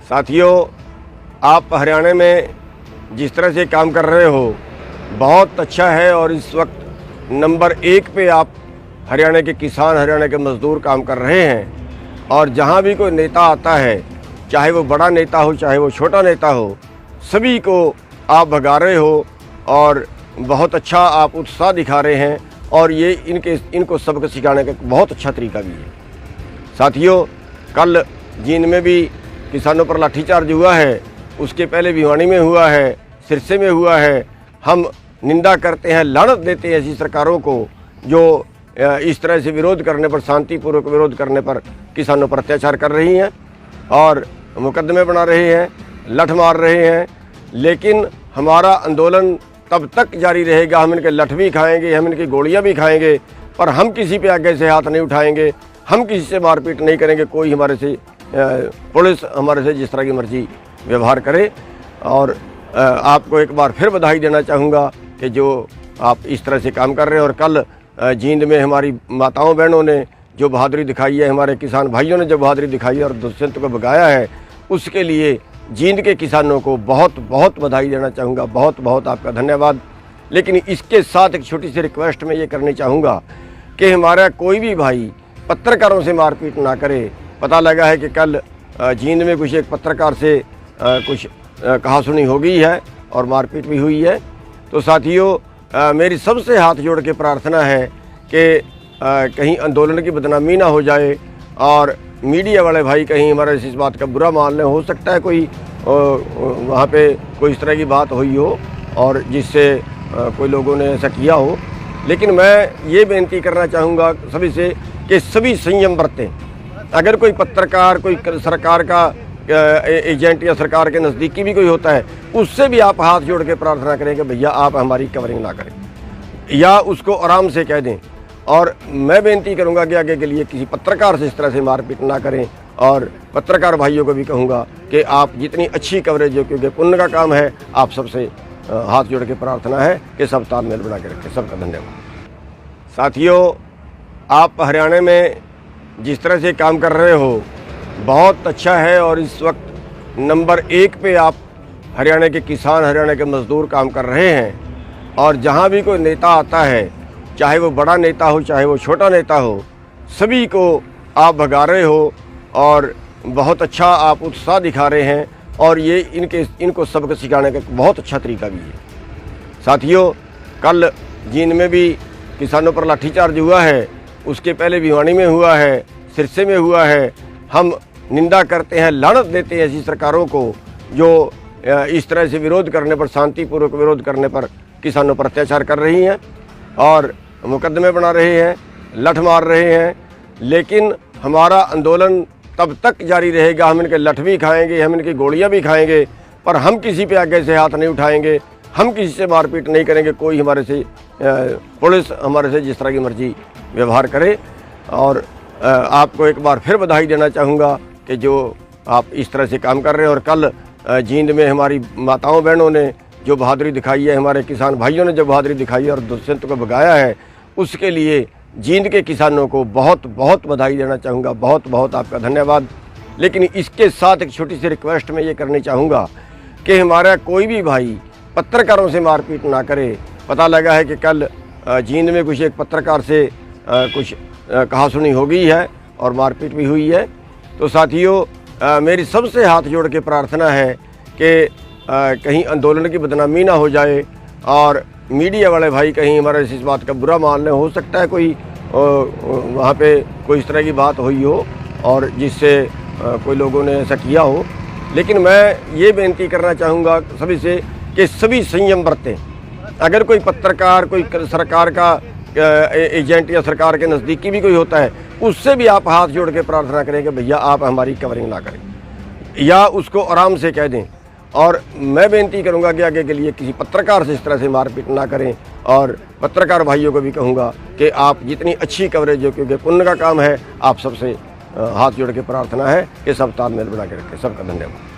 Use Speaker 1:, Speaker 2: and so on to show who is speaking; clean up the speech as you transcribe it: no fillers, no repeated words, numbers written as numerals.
Speaker 1: साथियों, आप हरियाणा में जिस तरह से काम कर रहे हो बहुत अच्छा है और इस वक्त नंबर 1 पे आप हरियाणा के किसान, हरियाणा के मज़दूर काम कर रहे हैं। और जहाँ भी कोई नेता आता है, चाहे वो बड़ा नेता हो चाहे वो छोटा नेता हो, सभी को आप भगा रहे हो और बहुत अच्छा आप उत्साह दिखा रहे हैं। और ये इनको सबक सिखाने का बहुत अच्छा तरीका भी है। साथियों, कल जींद में भी किसानों पर लाठीचार्ज हुआ है, उसके पहले भिवानी में हुआ है, सिरसे में हुआ है। हम निंदा करते हैं, लानत देते हैं ऐसी सरकारों को जो इस तरह से विरोध करने पर, शांतिपूर्वक विरोध करने पर किसानों पर अत्याचार कर रही हैं और मुकदमे बना रहे हैं, लठ मार रहे हैं। लेकिन हमारा आंदोलन तब तक जारी रहेगा, हम इनके लठ भी खाएंगे, हम इनकी गोलियां भी खाएंगे, पर हम किसी पे आगे से हाथ नहीं उठाएंगे, हम किसी से मारपीट नहीं करेंगे। कोई हमारे से पुलिस हमारे से जिस तरह की मर्जी व्यवहार करे। और आपको एक बार फिर बधाई देना चाहूँगा कि जो आप इस तरह से काम कर रहे हैं। और कल जींद में हमारी माताओं बहनों ने जो बहादुरी दिखाई है, हमारे किसान भाइयों ने जो बहादुरी दिखाई है और दुष्यंत को भगाया है, उसके लिए जींद के किसानों को बहुत बहुत बधाई देना चाहूँगा। बहुत बहुत आपका धन्यवाद। लेकिन इसके साथ एक छोटी सी रिक्वेस्ट मैं ये करनी चाहूँगा कि हमारा कोई भी भाई पत्रकारों से मारपीट ना करे। पता लगा है कि कल जींद में कुछ एक पत्रकार से कुछ कहासुनी हो गई है और मारपीट भी हुई है। तो साथियों, मेरी सबसे हाथ जोड़ के प्रार्थना है कि कहीं आंदोलन की बदनामी ना हो जाए और मीडिया वाले भाई कहीं हमारे इस बात का बुरा मान लें। हो सकता है कोई वहाँ पे कोई इस तरह की बात हुई हो और जिससे कोई लोगों ने ऐसा किया हो। लेकिन मैं ये बेनती करना चाहूँगा सभी से कि सभी संयम बरतें। अगर कोई पत्रकार, कोई सरकार का एजेंट या सरकार के नज़दीकी भी कोई होता है, उससे भी आप हाथ जोड़ के प्रार्थना करें कि भैया आप हमारी कवरिंग ना करें या उसको आराम से कह दें। और मैं बेनती करूंगा कि आगे के लिए किसी पत्रकार से इस तरह से मारपीट ना करें। और पत्रकार भाइयों को भी कहूंगा कि आप जितनी अच्छी कवरेज हो, क्योंकि पुण्य का काम है, आप सबसे हाथ जोड़ के प्रार्थना है कि सब तालमेल बना के रखें। सबका धन्यवाद। साथियों, आप हरियाणा में जिस तरह से काम कर रहे हो बहुत अच्छा है और इस वक्त नंबर 1 पे आप हरियाणा के किसान, हरियाणा के मज़दूर काम कर रहे हैं। और जहाँ भी कोई नेता आता है, चाहे वो बड़ा नेता हो चाहे वो छोटा नेता हो, सभी को आप भगा रहे हो और बहुत अच्छा आप उत्साह दिखा रहे हैं। और ये इनको सबक सिखाने का बहुत अच्छा तरीका भी है। साथियों, कल जींद में भी किसानों पर लाठीचार्ज हुआ है, उसके पहले भिवानी में हुआ है, सिरसे में हुआ है। हम निंदा करते हैं, लानत देते हैं ऐसी सरकारों को जो इस तरह से विरोध करने पर, शांतिपूर्वक विरोध करने पर किसानों पर अत्याचार कर रही हैं और मुकदमे बना रहे हैं, लठ मार रहे हैं। लेकिन हमारा आंदोलन तब तक जारी रहेगा, हम इनके लठ भी खाएंगे, हम इनकी गोलियां भी खाएंगे, पर हम किसी पे आगे से हाथ नहीं उठाएंगे, हम किसी से मारपीट नहीं करेंगे। कोई हमारे से पुलिस हमारे से जिस तरह की मर्जी व्यवहार करे। और आपको एक बार फिर बधाई देना चाहूँगा कि जो आप इस तरह से काम कर रहे हैं। और कल जींद में हमारी माताओं बहनों ने जो बहादुरी दिखाई है, हमारे किसान भाइयों ने जो बहादुरी दिखाई है और दुष्यंत को भगाया है, उसके लिए जींद के किसानों को बहुत बहुत बधाई देना चाहूँगा। बहुत बहुत आपका धन्यवाद। लेकिन इसके साथ एक छोटी सी रिक्वेस्ट मैं ये करनी चाहूँगा कि हमारा कोई भी भाई पत्रकारों से मारपीट ना करे। पता लगा है कि कल जींद में कुछ एक पत्रकार से कुछ कहासुनी हो गई है और मारपीट भी हुई है। तो साथियों, मेरी सबसे हाथ जोड़ के प्रार्थना है कि कहीं आंदोलन की बदनामी ना हो जाए और मीडिया वाले भाई कहीं हमारे इस बात का बुरा मान लें। हो सकता है कोई वहाँ पे कोई इस तरह की बात हुई हो और जिससे कोई लोगों ने ऐसा किया हो। लेकिन मैं ये बेनती करना चाहूँगा सभी से कि सभी संयम बरतें। अगर कोई पत्रकार, कोई सरकार का एजेंट या सरकार के नज़दीकी भी कोई होता है, उससे भी आप हाथ जोड़ के प्रार्थना करें कि भैया आप हमारी कवरिंग ना करें या उसको आराम से कह दें। और मैं बेनती करूंगा कि आगे के लिए किसी पत्रकार से इस तरह से मारपीट ना करें। और पत्रकार भाइयों को भी कहूँगा कि आप जितनी अच्छी कवरेज हो, क्योंकि पुण्य का काम है, आप सबसे हाथ जोड़ के प्रार्थना है कि सब तालमेल बना के रखें। सबका धन्यवाद।